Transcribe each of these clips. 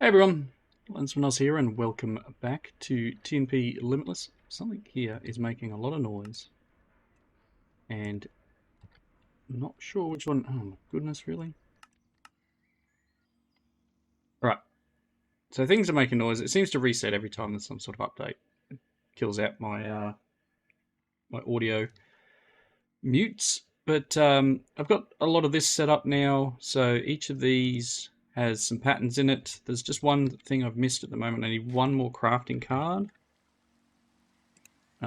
Hey everyone, Lensman here and welcome back to TNP Limitless. Something here is making a lot of noise and I'm not sure which one. Oh my goodness, really? Right, so things are making noise. It seems to reset every time there's some sort of update. It kills out my my audio mutes, but I've got a lot of this set up now. So each of these has some patterns in it. There's just one thing I've missed at the moment. I need one more crafting card.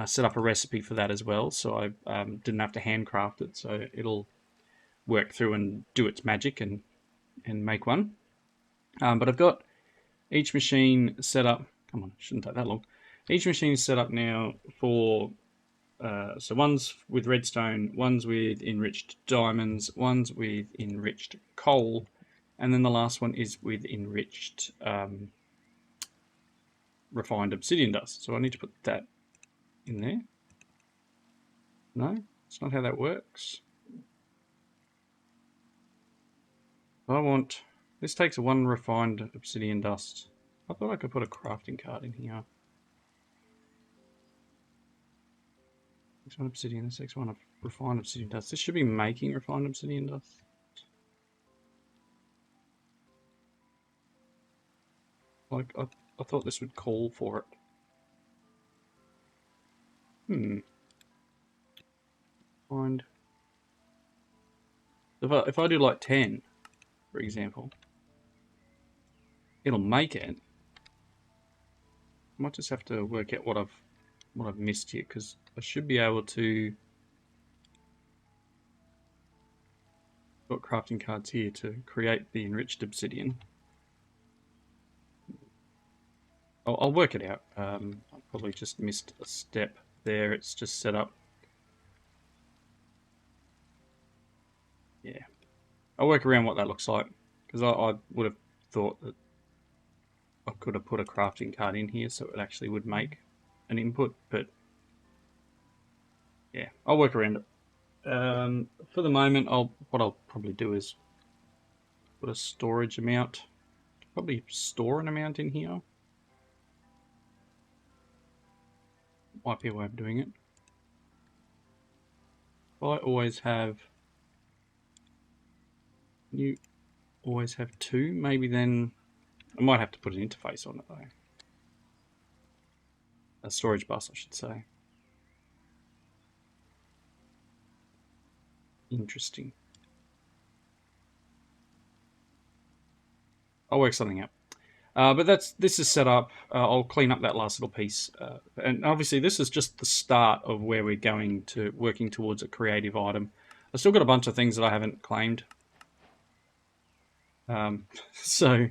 Set up a recipe for that as well, so I didn't have to handcraft it, so it'll work through and do its magic and make one. But I've got each machine set up. Come on, it shouldn't take that long. Each machine is set up now for so one's with redstone, one's with enriched diamonds, one's with enriched coal, and then the last one is with enriched refined obsidian dust. So I need to put that in there. No, that's not how that works. I want... This takes one refined obsidian dust. I thought I could put a crafting card in here. Takes one obsidian, this takes one of refined obsidian dust. This should be making refined obsidian dust. Like, I thought this would call for it. Find... If I do like 10, for example, it'll make it. I might just have to work out what I've missed here, because I should be able to... Got crafting cards here to create the enriched obsidian. I'll work it out. I probably just missed a step there. It's just set up. Yeah, I'll work around what that looks like, because I would have thought that I could have put a crafting card in here so it actually would make an input, but yeah, I'll work around it. For the moment, what I'll probably do is put a storage amount. Probably store an amount in here. Might be a way of doing it. I always have... You always have two, maybe then... I might have to put an interface on it though. A storage bus, I should say. Interesting. I'll work something out. But this is set up. I'll clean up that last little piece. And obviously this is just the start of where we're going to working towards a creative item. I've still got a bunch of things that I haven't claimed. So,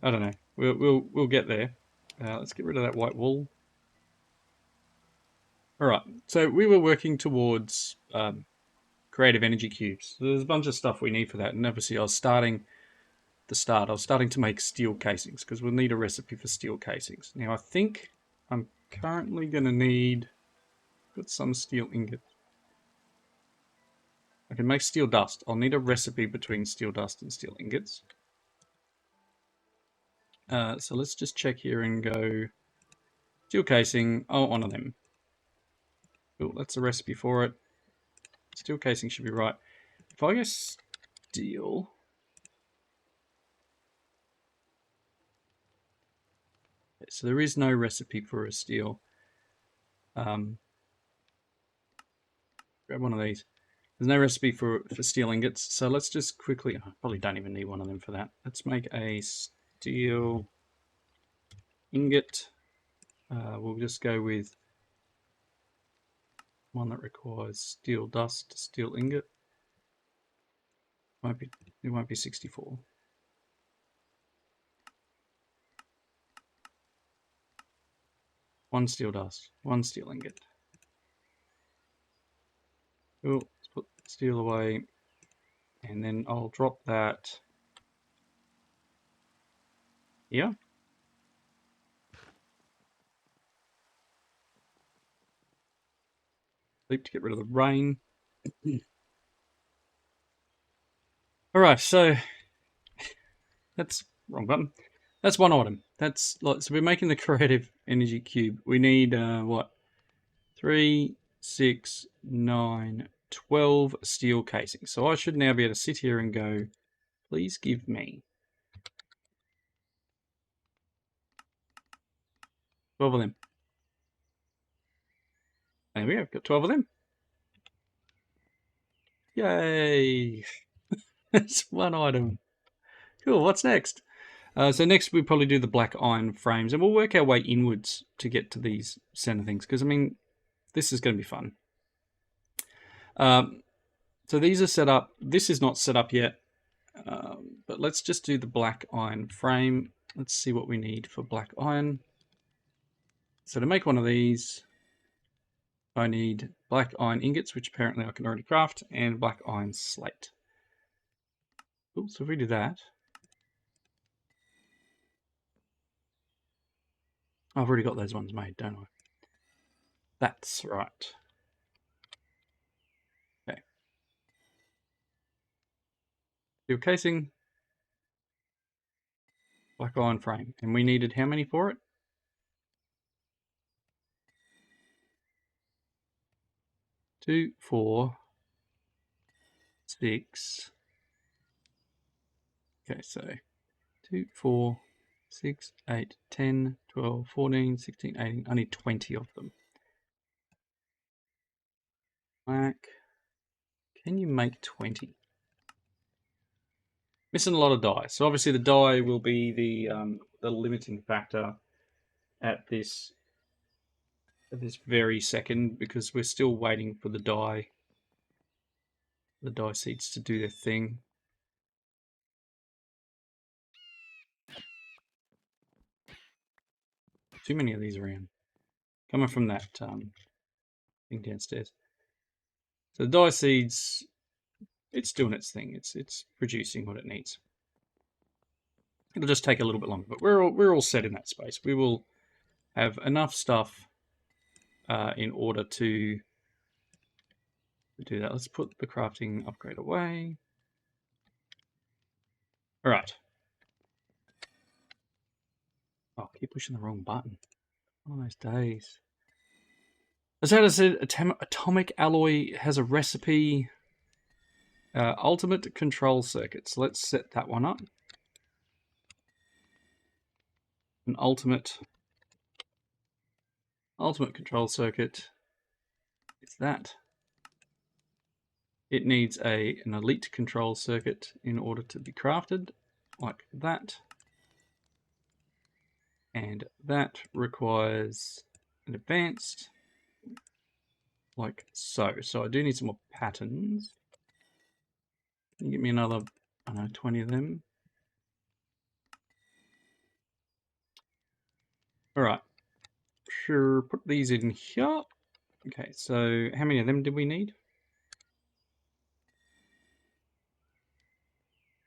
I don't know. We'll get there. Let's get rid of that white wool. Alright, so we were working towards creative energy cubes. So there's a bunch of stuff we need for that. And obviously I was starting to make steel casings, because we'll need a recipe for steel casings. Now I think I'm currently going to need... Got some steel ingot. I can make steel dust. I'll need a recipe between steel dust and steel ingots. So let's just check here and go... Steel casing, oh, one of them. Cool, that's a recipe for it. Steel casing should be right. If I go steel... So there is no recipe for a steel. Grab one of these. There's no recipe for steel ingots, so let's just quickly... I probably don't even need one of them for that. Let's make a steel ingot. We'll just go with one that requires steel dust, steel ingot. It won't be 64. One steel dust, one steel ingot. Cool, let's put steel away, and then I'll drop that here. Sleep to get rid of the rain. Alright, so that's wrong button. That's one item. That's like, so we're making the creative energy cube. We need what? 3, 6, 9, 12 steel casings. So I should now be able to sit here and go, please give me 12 of them. There we go, got 12 of them. Yay! That's one item. Cool, what's next? So next we probably do the black iron frames, and we'll work our way inwards to get to these center things, because I mean, this is going to be fun. So these are set up. This is not set up yet, but let's just do the black iron frame. Let's see what we need for black iron. So to make one of these, I need black iron ingots, which apparently I can already craft, and black iron slate. Ooh, so if we do that, I've already got those ones made, don't I? That's right. Okay. Steel casing, black iron frame, and we needed how many for it? 2, 4, 6. Okay, so 2, 4, 6, 8, 10, 12, 14, 16, 18. I need 20 of them. Black. Can you make 20? Missing a lot of dye. So obviously the dye will be the limiting factor at this very second, because we're still waiting for the dye seeds to do their thing. Too many of these around. Coming from that thing downstairs. So the dye seeds, it's doing its thing. It's producing what it needs. It'll just take a little bit longer, but we're all set in that space. We will have enough stuff in order to do that. Let's put the crafting upgrade away. All right. Oh, I keep pushing the wrong button. One of those days. As I said, atomic alloy has a recipe. Ultimate control circuits. Let's set that one up. An ultimate control circuit. It's that. It needs an elite control circuit in order to be crafted, like that. And that requires an advanced, like so. So I do need some more patterns. Can you give me another, I don't know, 20 of them? All right. Sure, put these in here. Okay, so how many of them did we need?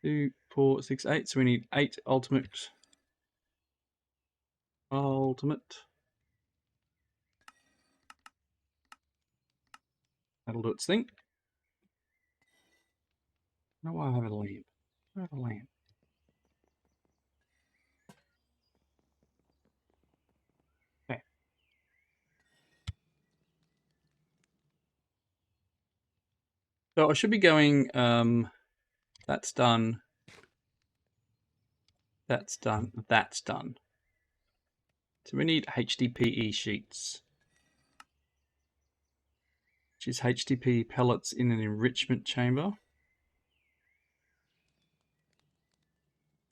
2, 4, 6, 8. So we need 8 ultimate. That'll do its thing. I don't know why I have a lamp. I have a lamp. Okay. So I should be going, that's done. That's done. That's done. So we need HDPE sheets, which is HDPE pellets in an enrichment chamber.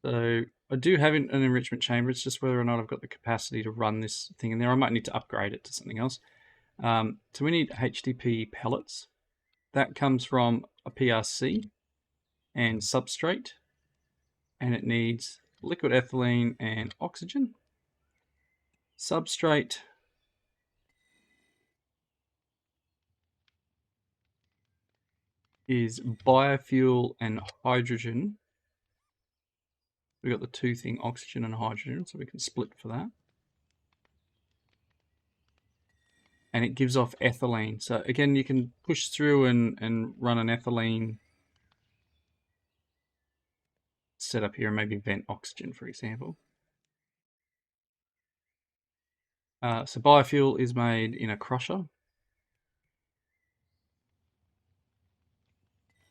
So I do have an enrichment chamber. It's just whether or not I've got the capacity to run this thing in there. I might need to upgrade it to something else. So we need HDPE pellets. That comes from a PRC and substrate, and it needs liquid ethylene and oxygen. Substrate is biofuel and hydrogen. We got the two thing, oxygen and hydrogen, so we can split for that. And it gives off ethylene. So again, you can push through and run an ethylene setup here and maybe vent oxygen, for example. So biofuel is made in a crusher.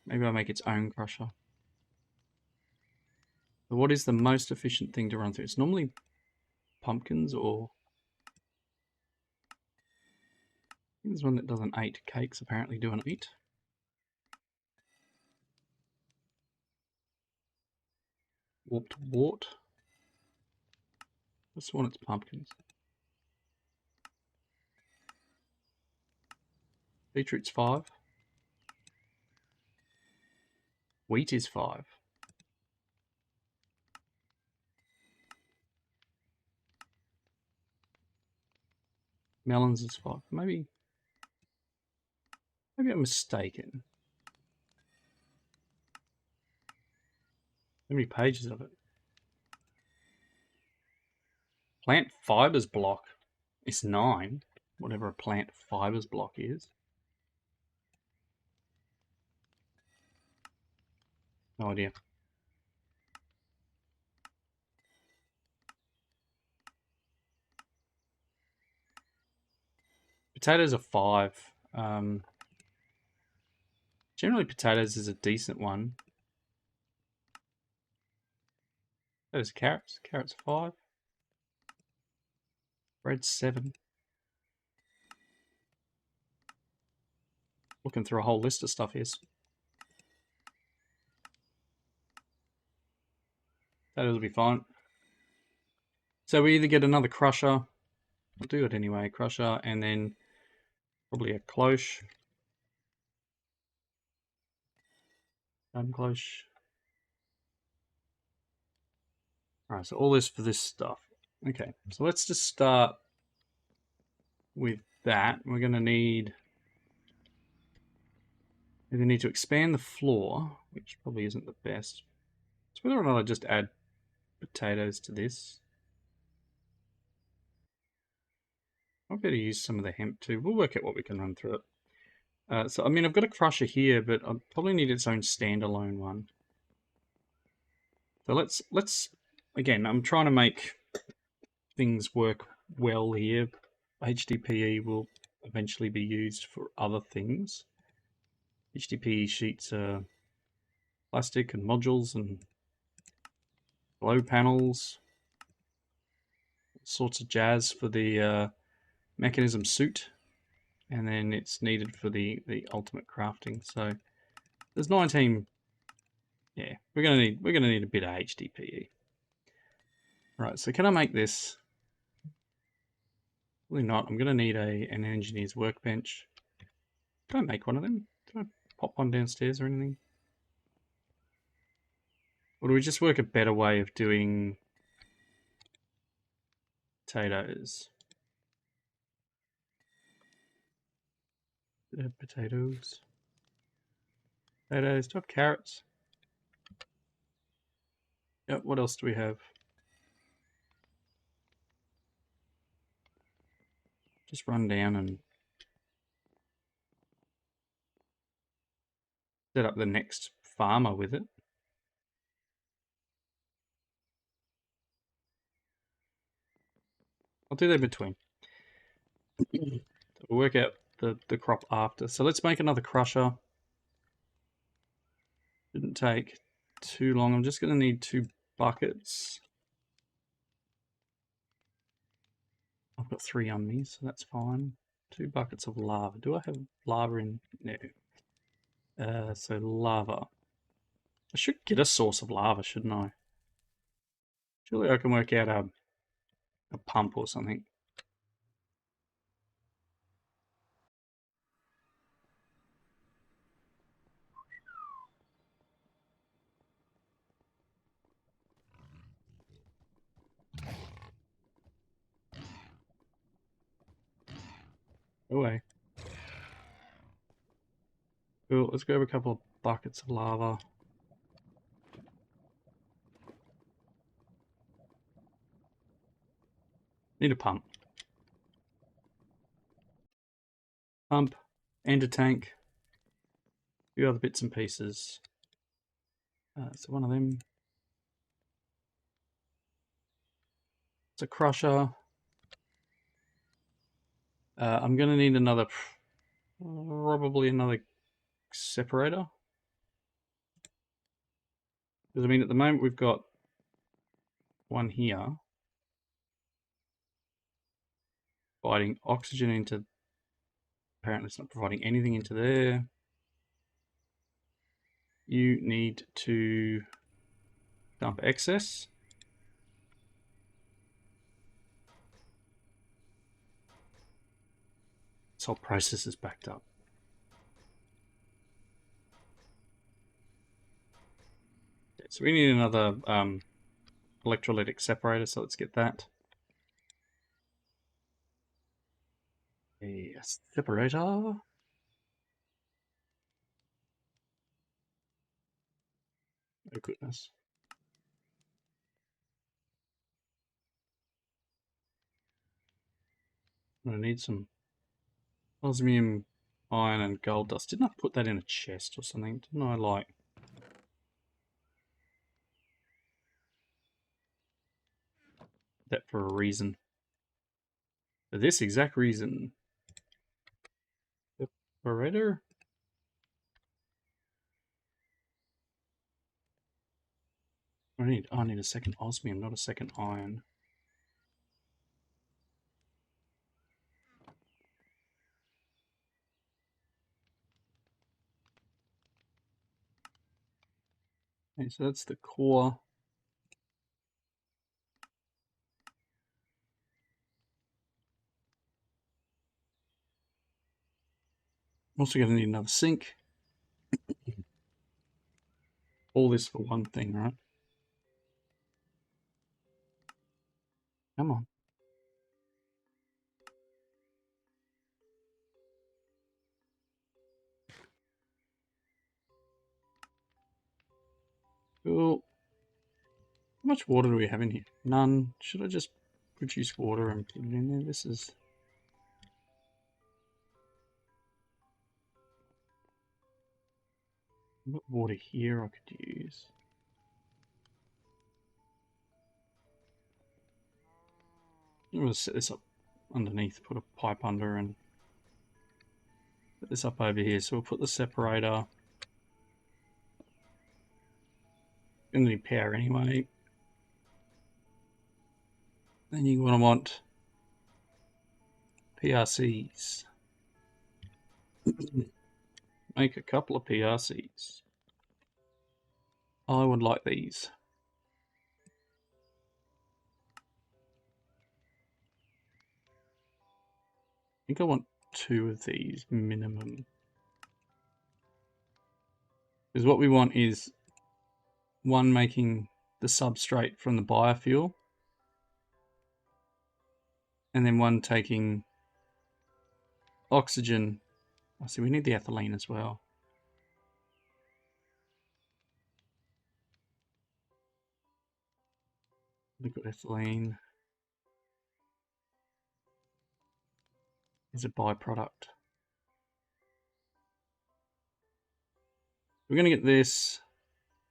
Maybe I'll make its own crusher. But what is the most efficient thing to run through? It's normally pumpkins, or there's one that does an 8. Cakes apparently do an 8. Warped wart. This one, it's pumpkins. Beetroot's 5. Wheat is 5. Melons is 5. Maybe I'm mistaken. How many pages of it? Plant fibers block is 9. Whatever a plant fibers block is. No idea. Potatoes are 5. Generally, potatoes is a decent one. Those carrots. Carrots 5. Bread's 7. Looking through a whole list of stuff here. Potatoes will be fine. So we either get another crusher. I'll do it anyway. Crusher, and then probably a cloche. Cloche. Alright, so all this for this stuff. Okay, so let's just start with that. We're going to need... We need to expand the floor, which probably isn't the best. So whether or not I just add potatoes to this. I'll better use some of the hemp too. We'll work out what we can run through it. So I mean, I've got a crusher here, but I probably need its own standalone one. So let's again, I'm trying to make things work well here. HDPE will eventually be used for other things. HDPE sheets are plastic and modules and glow panels, sorts of jazz for the mechanism suit, and then it's needed for the ultimate crafting. So there's 19. Yeah, we're gonna need a bit of HDPE. Right, so can I make this? Probably not. I'm gonna need an engineer's workbench. Can I make one of them? Can I pop one downstairs or anything? Or do we just work a better way of doing potatoes? Potatoes. Potatoes. Do I have carrots? Yep, what else do we have? Just run down and set up the next farmer with it. I'll do that in between. We'll work out the crop after. So let's make another crusher. Didn't take too long. I'm just going to need 2 buckets. I've got 3 on me, so that's fine. 2 buckets of lava. Do I have lava in? No. So lava. I should get a source of lava, shouldn't I? Surely I can work out a pump or something. Away. Cool, let's grab a couple of buckets of lava. Need a pump. Pump and a tank. A few other bits and pieces. So one of them. It's a crusher. I'm going to need another, probably another separator. Because I mean, at the moment we've got one here providing oxygen into, apparently it's not providing anything into there. You need to dump excess. This whole process is backed up. Okay, so we need another electrolytic separator, so let's get that. A separator. Oh goodness. I'm gonna need some osmium, iron, and gold dust. Didn't I put that in a chest or something? Didn't I like that for a reason? For this exact reason. Separator? I need a second osmium, not a second iron. Okay, so that's the core. I'm also going to need another sink. All this for one thing, right? Come on. Cool. How much water do we have in here? None. Should I just produce water and put it in there? This is... I've got water here I could use. I'm going to set this up underneath, put a pipe under and put this up over here. So we'll put the separator. Going to need power anyway. Then you're going to want PRCs. Make a couple of PRCs. I would like these. I think I want 2 of these minimum. Because what we want is one making the substrate from the biofuel, and then one taking oxygen. I see we need the ethylene as well. Liquid ethylene is a byproduct. We're going to get this,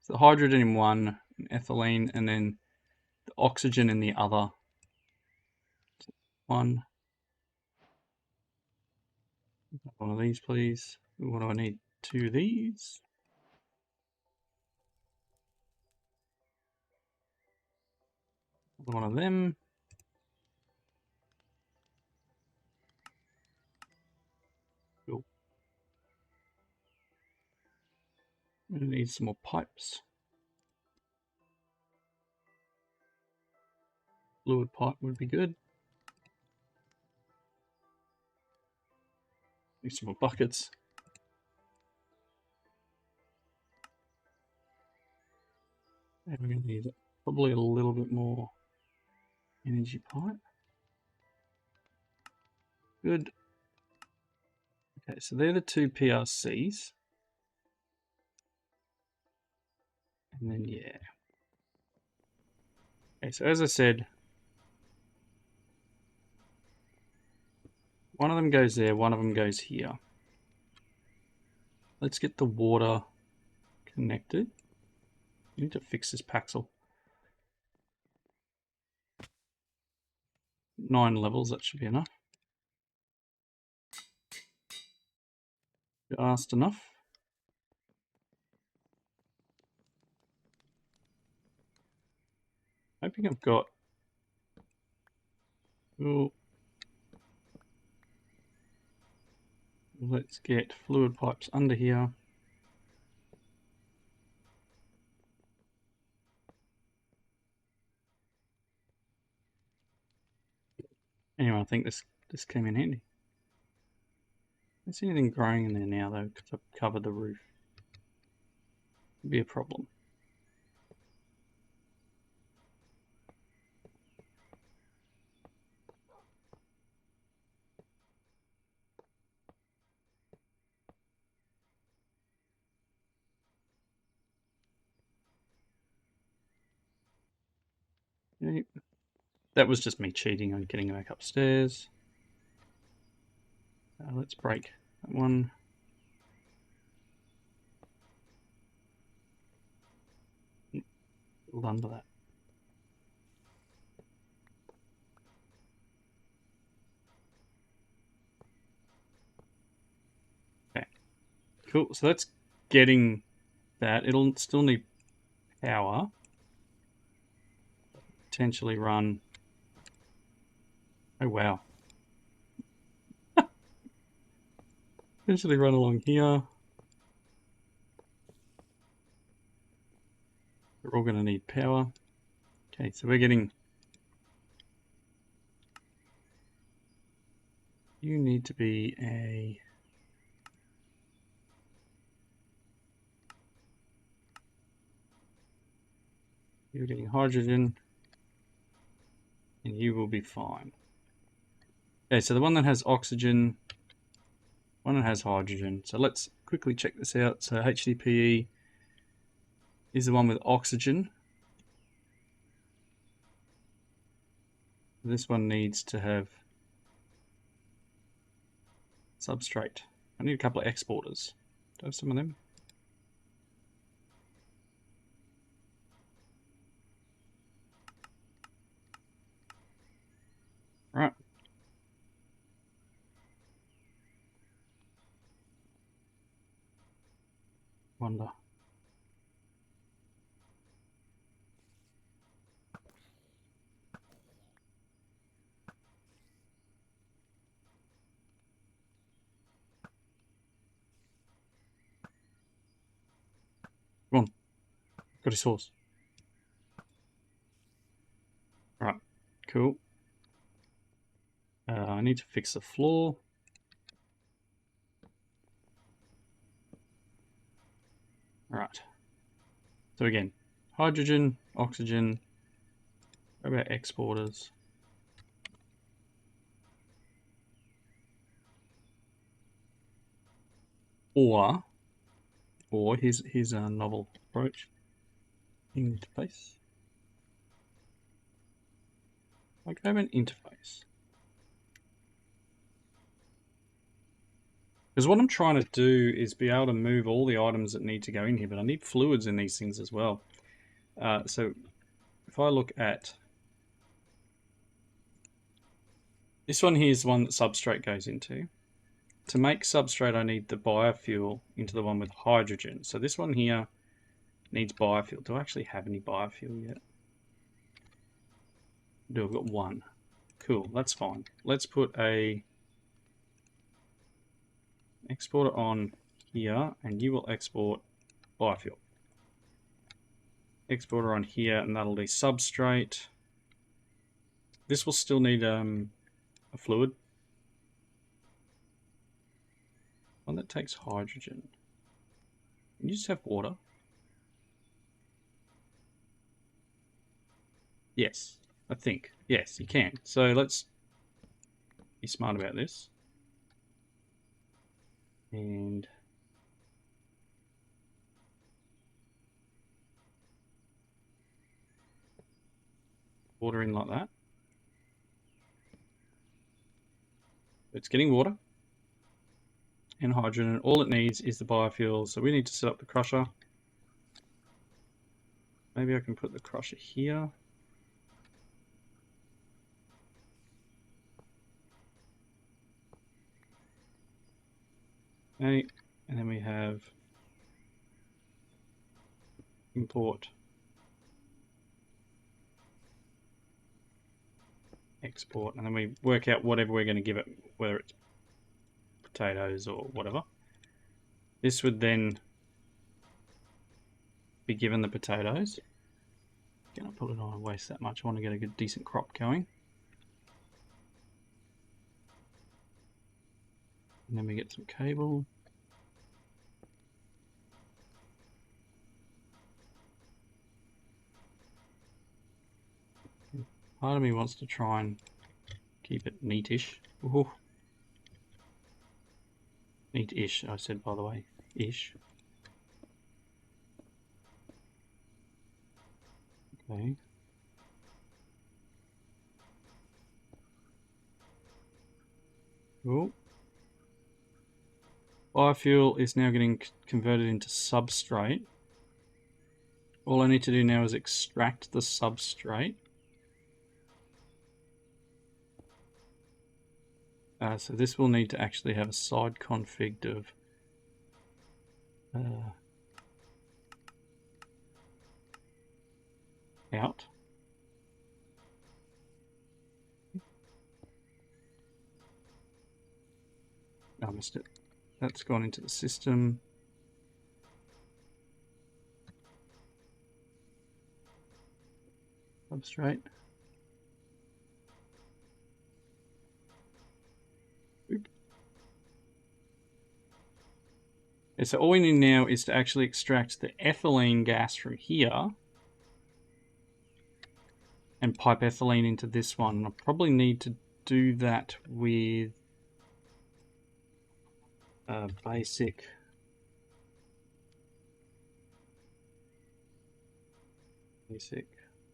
so the hydrogen in one, ethylene, and then the oxygen in the other. One of these, please. What do I need? 2 of these. One of them. Cool. We need some more pipes. Fluid pipe would be good. Need some more buckets. And we're going to need probably a little bit more energy pipe. Good. Okay, so they're the 2 PRCs. And then, yeah. Okay, so as I said, one of them goes there, one of them goes here. Let's get the water connected. I need to fix this Paxel. 9 levels, that should be enough. fast enough. Hoping I've got... Oh, let's get fluid pipes under here. Anyway, I think this came in handy. Don't see anything growing in there now though, because I've covered the roof. Could be a problem. Okay. That was just me cheating on getting back upstairs. Let's break that one. Under that. Okay, cool. So that's getting that. It'll still need power. Potentially run. Oh wow. Potentially run along here. We're all going to need power. Okay, so we're getting... You need to be a... You're getting hydrogen. And you will be fine. Okay, so the one that has oxygen, one that has hydrogen. So let's quickly check this out. So HDPE is the one with oxygen. This one needs to have substrate. I need a couple of exporters. Do I have some of them? Right. Wonder. Come on. Got his horse. Right. Cool. I need to fix the floor. Right. So again, hydrogen, oxygen. What about exporters? Or here's a novel approach. Interface. Like I have an interface. Because what I'm trying to do is be able to move all the items that need to go in here, but I need fluids in these things as well. So if I look at this one, here is the one that substrate goes into. To make substrate, I need the biofuel into the one with hydrogen. So this one here needs biofuel. Do I actually have any biofuel yet? I've got one. Cool, that's fine. Let's put a exporter on here, and you will export biofuel. Exporter on here, and that'll be substrate. This will still need a fluid. One that takes hydrogen. Can you just have water? Yes, I think. Yes, you can. So let's be smart about this. And water in like that. It's getting water and hydrogen. All it needs is the biofuel. So we need to set up the crusher. Maybe I can put the crusher here. Okay, And then we have import, export, and then we work out whatever we're going to give it, whether it's potatoes or whatever. This would then be given the potatoes. I probably don't want to waste that much. I want to get a good decent crop going. And then we get some cable. Part of me wants to try and keep it neatish. Ooh. Neat-ish, I said, by the way. Ish. Okay. Cool. Biofuel is now getting converted into substrate. All I need to do now is extract the substrate. So this will need to actually have a side config of out. I missed it. That's gone into the system. Substrate. Oop. Okay, so all we need now is to actually extract the ethylene gas from here and pipe ethylene into this one. I probably need to do that with basic.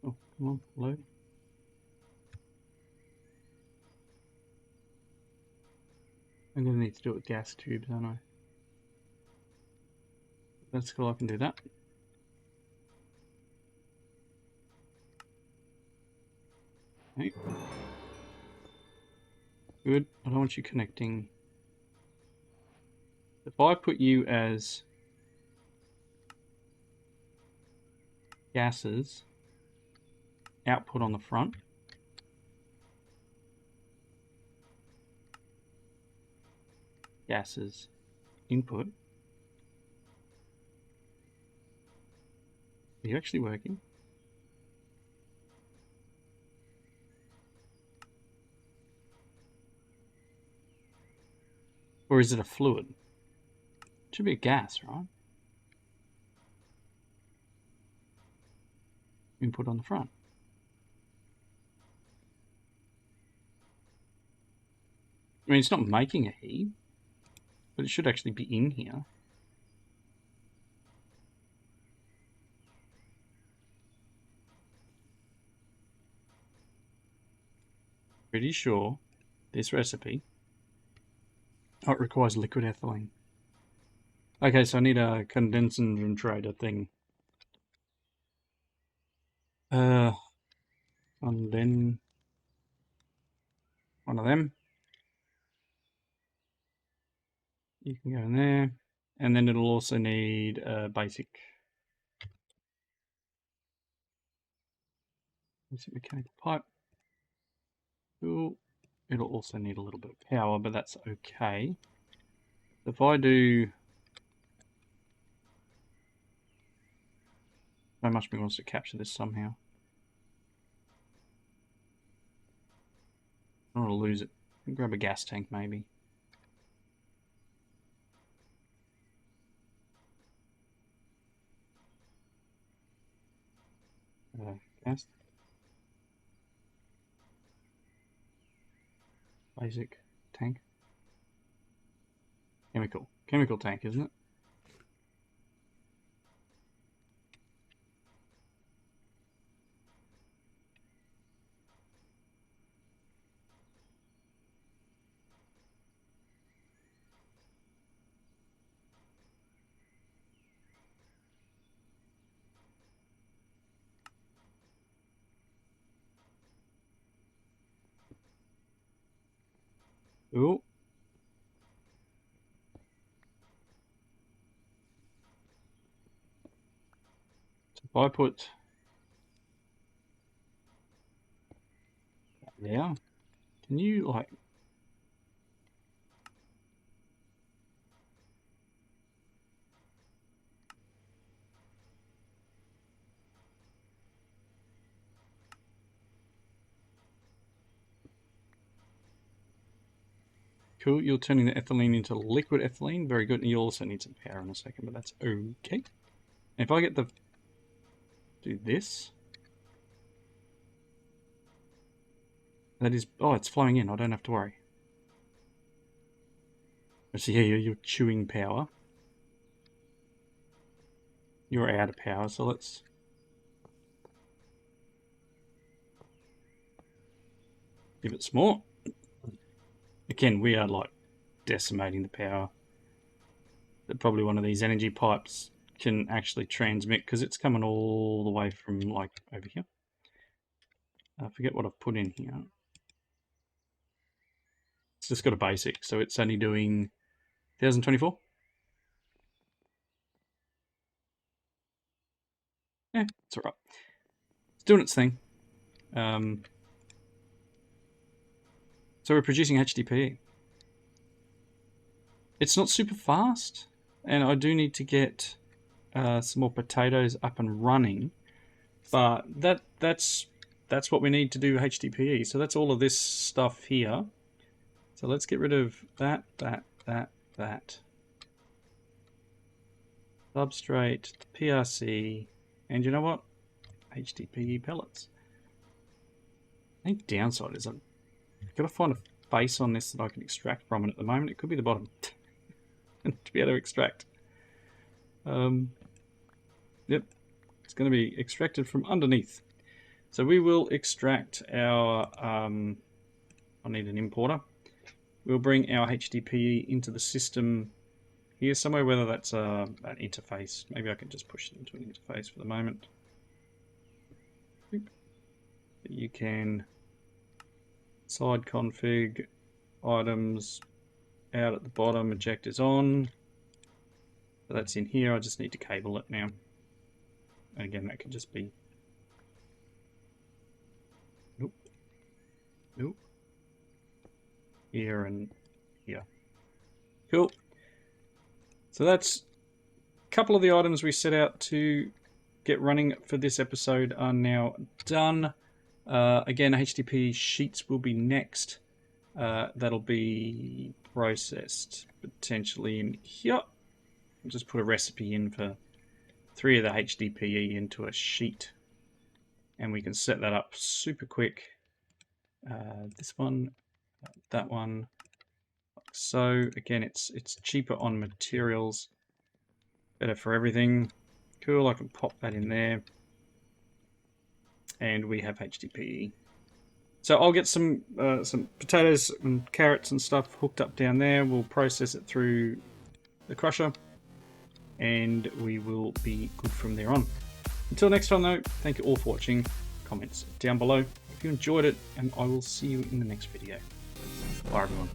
Oh, come on, load. I'm going to need to do it with gas tubes, aren't I? That's cool, I can do that. Okay. Good. I don't want you connecting. If I put you as gases, output on the front, gases, input. Are you actually working? Or is it a fluid? It should be a gas, right? Input on the front. I mean, it's not making a heat, but it should actually be in here. Pretty sure this recipe, oh, it requires liquid ethylene. Okay, so I need a condensator thing. And then one of them. You can go in there. And then it'll also need a basic mechanical pipe. Cool. It'll also need a little bit of power, but that's okay. If I do... So much me wants to capture this somehow. I don't want to lose it. Grab a gas tank maybe. Gas. Basic tank. Chemical. Chemical tank, isn't it? Ooh. If I put there, can you like... Cool, you're turning the ethylene into liquid ethylene. Very good. And you also need some power in a second, but that's okay. And if I get the... do this... that is... oh, it's flowing in. I don't have to worry. So yeah, you're chewing power. You're out of power, so let's... give it some more. Again, we are like decimating the power that probably one of these energy pipes can actually transmit, because it's coming all the way from like over here. I forget what I've put in here. It's just got a basic, so it's only doing 1024. Yeah, it's all right. It's doing its thing. So we're producing HDPE. It's not super fast, and I do need to get some more potatoes up and running, but that's what we need to do HDPE. So that's all of this stuff here. So let's get rid of that. Substrate, PRC, and you know what? HDPE pellets. I think downside is I've got to find a face on this that I can extract from, and at the moment it could be the bottom to be able to extract. Yep, it's going to be extracted from underneath. So we will extract our, I need an importer. We'll bring our HDPE into the system here somewhere, whether that's an interface. Maybe I can just push it into an interface for the moment. You can side config, items, out at the bottom, ejectors on. So that's in here. I just need to cable it now. And again, that could just be... nope. Nope. Here and here. Cool. So that's a couple of the items we set out to get running for this episode are now done. Again, HDPE sheets will be next. That'll be processed potentially in here. I'll just put a recipe in for 3 of the HDPE into a sheet, and we can set that up super quick. This one, that one. So again, it's cheaper on materials, better for everything. Cool, I can pop that in there. And we have HDPE. So I'll get some potatoes and carrots and stuff hooked up down there. We'll process it through the crusher, and we will be good from there on. Until next time though, thank you all for watching. Comments down below if you enjoyed it, and I will see you in the next video. Bye everyone.